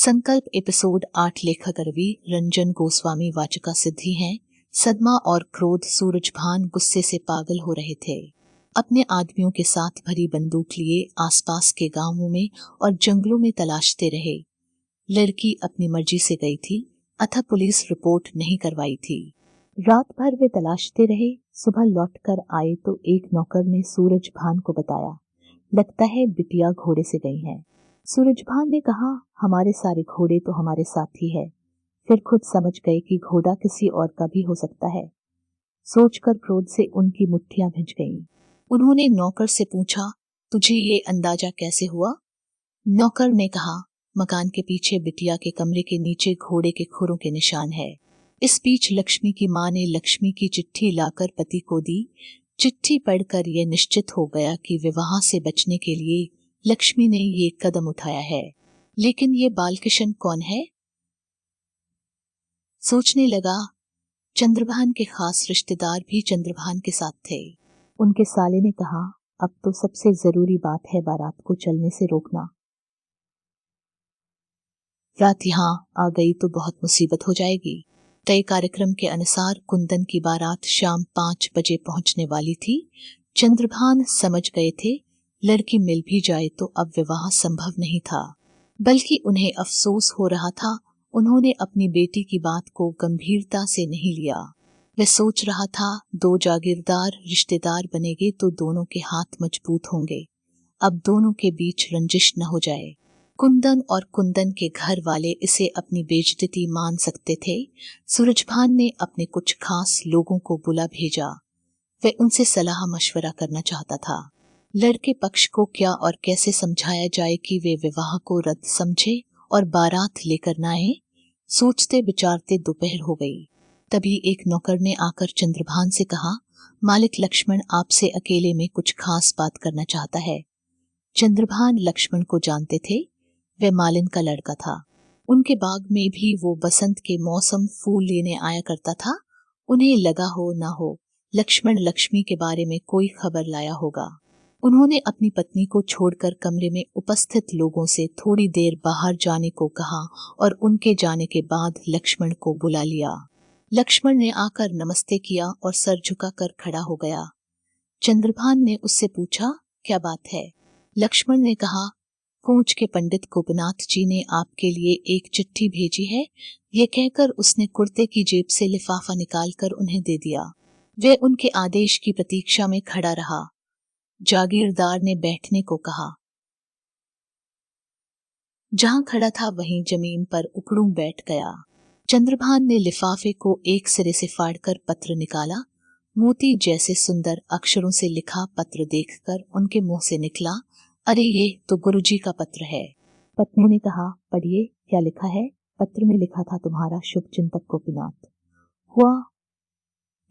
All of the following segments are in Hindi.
संकल्प एपिसोड 8। लेखक रवि रंजन गोस्वामी, वाचिका सिद्धि हैं। सदमा और क्रोध। सूरजभान गुस्से से पागल हो रहे थे। अपने आदमियों के साथ भरी बंदूक लिए आसपास के गांवों में और जंगलों में तलाशते रहे। लड़की अपनी मर्जी से गई थी, अतः पुलिस रिपोर्ट नहीं करवाई थी। रात भर वे तलाशते रहे। सुबह लौटकर आए तो एक नौकर ने सूरजभान को बताया, लगता है बिटिया घोड़े से गई हैं। सूरजभान ने कहा, हमारे सारे घोड़े तो हमारे साथ ही है। फिर खुद समझ गए कि घोड़ा किसी और का भी हो सकता है। सोचकर क्रोध से उनकी मुट्ठियां भिज गईं। उन्होंने नौकर से पूछा, तुझे ये अंदाजा कैसे हुआ? नौकर ने कहा, मकान के पीछे बिटिया के कमरे के नीचे घोड़े के खुरों के निशान है। इस बीच लक्ष्मी की मां ने लक्ष्मी की चिट्ठी लाकर पति को दी। चिट्ठी पढ़कर यह निश्चित हो गया कि विवाह से बचने के लिए लक्ष्मी ने ये कदम उठाया है। लेकिन ये बालकिशन कौन है? सोचने लगा। चंद्रभान के खास रिश्तेदार भी चंद्रभान के साथ थे। उनके साले ने कहा, अब तो सबसे जरूरी बात है बारात को चलने से रोकना। रात यहाँ आ गई तो बहुत मुसीबत हो जाएगी। तय कार्यक्रम के अनुसार कुंदन की बारात शाम 5 बजे पहुंचने वाली थी। चंद्रभान समझ गए थे, लड़की मिल भी जाए तो अब विवाह संभव नहीं था। बल्कि उन्हें अफसोस हो रहा था, उन्होंने अपनी बेटी की बात को गंभीरता से नहीं लिया। वह सोच रहा था, 2 जागीरदार रिश्तेदार बनेंगे तो दोनों के हाथ मजबूत होंगे। अब दोनों के बीच रंजिश न हो जाए। कुंदन और कुंदन के घर वाले इसे अपनी बेइज्जती मान सकते थे। सूरजभान ने अपने कुछ खास लोगों को बुला भेजा। वह उनसे सलाह मशवरा करना चाहता था। लड़के पक्ष को क्या और कैसे समझाया जाए कि वे विवाह को रद्द समझे और बारात लेकर न आए। सोचते विचारते दोपहर हो गई। तभी एक नौकर ने आकर चंद्रभान से कहा, मालिक लक्ष्मण आपसे अकेले में कुछ खास बात करना चाहता है। चंद्रभान लक्ष्मण को जानते थे। वह मालिन का लड़का था। उनके बाग में भी वो बसंत के मौसम फूल लेने आया करता था। उन्हें लगा हो ना हो, लक्ष्मण लक्ष्मी के बारे में कोई खबर लाया होगा। उन्होंने अपनी पत्नी को छोड़कर कमरे में उपस्थित लोगों से थोड़ी देर बाहर जाने को कहा और उनके जाने के बाद लक्ष्मण को बुला लिया। लक्ष्मण ने आकर नमस्ते किया और सर झुकाकर खड़ा हो गया। चंद्रभान ने उससे पूछा, क्या बात है? लक्ष्मण ने कहा, कोंच के पंडित गोपीनाथ जी ने आपके लिए एक चिट्ठी भेजी है। ये कहकर उसने कुर्ते की जेब से लिफाफा निकालकर उन्हें दे दिया। वे उनके आदेश की प्रतीक्षा में खड़ा रहा। जागीरदार ने बैठने को कहा। जहां खड़ा था वहीं जमीन पर उकड़ू बैठ गया। चंद्रभान ने लिफाफे को एक सिरे से फाड़कर पत्र निकाला। मोती जैसे सुंदर अक्षरों से लिखा पत्र देखकर उनके मुंह से निकला, अरे ये तो गुरुजी का पत्र है। पत्नी ने कहा, पढ़िए, क्या लिखा है? पत्र में लिखा था, तुम्हारा शुभ चिंतक गोपीनाथ।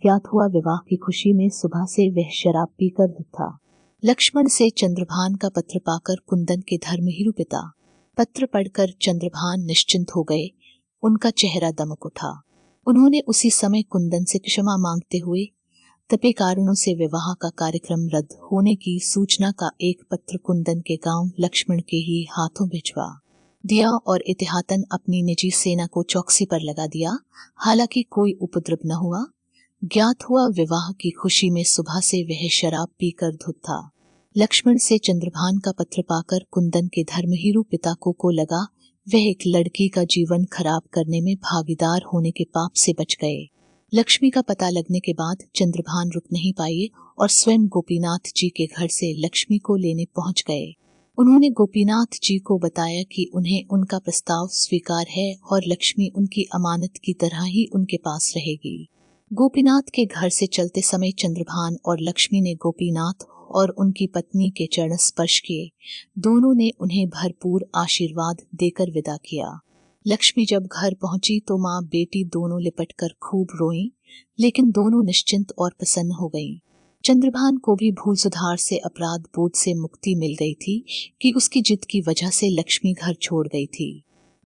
ज्ञात हुआ विवाह की खुशी में सुबह से वह शराब पीकर था। लक्ष्मण से चंद्रभान का पत्र पाकर कुंदन के धर्महीरू पिता। पत्र पढ़कर चंद्रभान निश्चिंत हो गए। उनका चेहरा दमक उठा। उन्होंने उसी समय कुंदन से क्षमा मांगते हुए तपे कारणों से विवाह का कार्यक्रम रद्द होने की सूचना का एक पत्र कुंदन के गांव लक्ष्मण के ही हाथों भिजवा दिया और एहतियातन अपनी निजी सेना को चौकसी पर लगा दिया। हालांकि कोई उपद्रव न हुआ। ज्ञात हुआ विवाह की खुशी में सुबह से वह शराब पीकर धुत था। लक्ष्मण से चंद्रभान का पत्र पाकर कुंदन के धर्महीरू पिता को लगा वह एक लड़की का जीवन खराब करने में भागीदार होने के पाप से बच गए। लक्ष्मी का पता लगने के बाद चंद्रभान रुक नहीं पाए और स्वयं गोपीनाथ जी के घर से लक्ष्मी को लेने पहुंच गए। उन्होंने गोपीनाथ जी को बताया कि उन्हें उनका प्रस्ताव स्वीकार है और लक्ष्मी उनकी अमानत की तरह ही उनके पास रहेगी। गोपीनाथ के घर से चलते समय चंद्रभान और लक्ष्मी ने गोपीनाथ और उनकी पत्नी के चरण स्पर्श किए। दोनों ने उन्हें भरपूर आशीर्वाद देकर विदा किया। लक्ष्मी जब घर पहुंची तो माँ बेटी दोनों लिपटकर खूब रोईं, लेकिन दोनों निश्चिंत और प्रसन्न हो गईं। चंद्रभान को भी भूल सुधार से अपराध बोध से मुक्ति मिल गई थी कि उसकी जिद की वजह से लक्ष्मी घर छोड़ गई थी।